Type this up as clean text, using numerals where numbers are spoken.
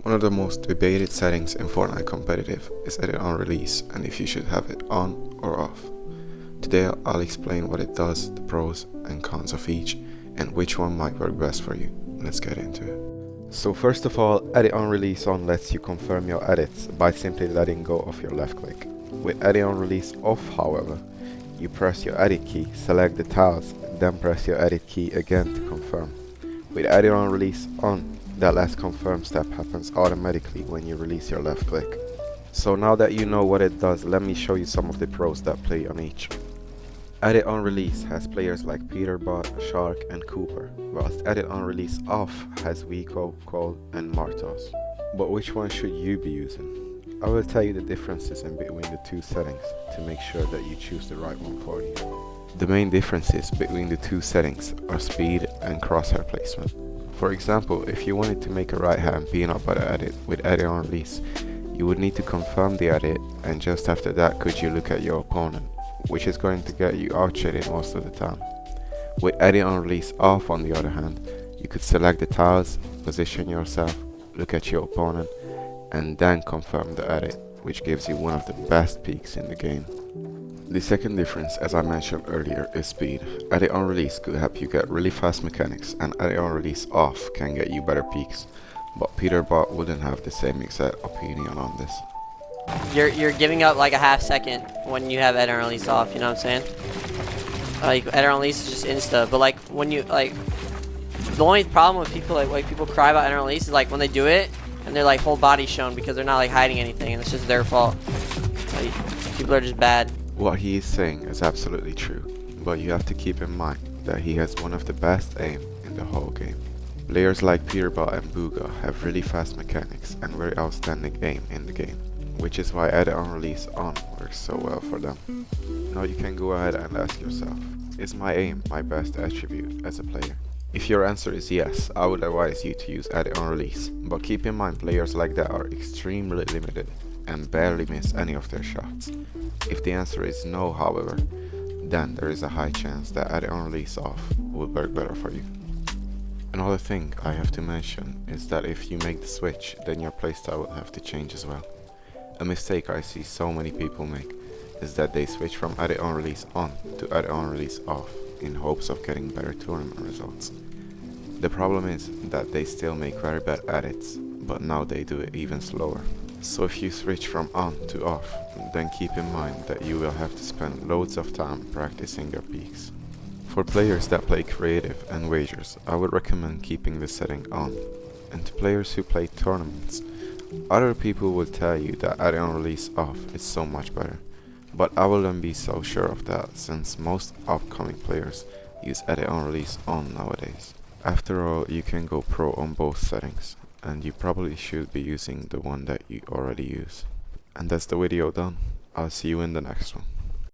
One of the most debated settings in Fortnite competitive is edit on release and if you should have it on or off. Today I'll explain what it does, the pros and cons of each, and which one might work best for you. Let's get into it. So first of all, edit on release on lets you confirm your edits by simply letting go of your left click. With edit on release off, however, you press your edit key, select the tiles, then press your edit key again to confirm. With edit on release on, that last confirm step happens automatically when you release your left click. So now that you know what it does, let me show you some of the pros that play on each. Edit on release has players like Peterbot, Shark and Cooper, whilst edit on release off has Vico, Cole and Martos. But which one should you be using? I will tell you the differences in between the two settings to make sure that you choose the right one for you. The main differences between the two settings are speed and crosshair placement. For example, if you wanted to make a right hand peanut butter edit with edit on release, you would need to confirm the edit, and just after that could you look at your opponent, which is going to get you outshaded most of the time. With edit on release off, on the other hand, you could select the tiles, position yourself, look at your opponent, and then confirm the edit, which gives you one of the best peaks in the game. The second difference, as I mentioned earlier, is speed. Edit on release could help you get really fast mechanics, and edit on release off can get you better peaks, but Peterbot wouldn't have the same exact opinion on this. You're giving up like a half second when you have edit on release off, you know what I'm saying? Like edit on release is just insta, but like when you the only problem with people like people cry about edit on release is like when they do it and they're like whole body shown because they're not like hiding anything and it's just their fault. Like, people are just bad. What he is saying is absolutely true, but you have to keep in mind that he has one of the best aim in the whole game. Players like Peterbot and Booga have really fast mechanics and very outstanding aim in the game, which is why edit on release on works so well for them. Now you can go ahead and ask yourself, is my aim my best attribute as a player? If your answer is yes, I would advise you to use edit on release, but keep in mind players like that are extremely limited and barely miss any of their shots. If the answer is no, however, then there is a high chance that edit on release off will work better for you. Another thing I have to mention is that if you make the switch, then your playstyle will have to change as well. A mistake I see so many people make is that they switch from edit on release on to edit on release off in hopes of getting better tournament results. The problem is that they still make very bad edits, but now they do it even slower. So if you switch from on to off, then keep in mind that you will have to spend loads of time practicing your peaks. For players that play creative and wagers, I would recommend keeping the setting on. And to players who play tournaments, other people will tell you that edit on release off is so much better. But I wouldn't be so sure of that, since most upcoming players use edit on release on nowadays. After all, you can go pro on both settings, and you probably should be using the one that you already use. And that's the video done. I'll see you in the next one.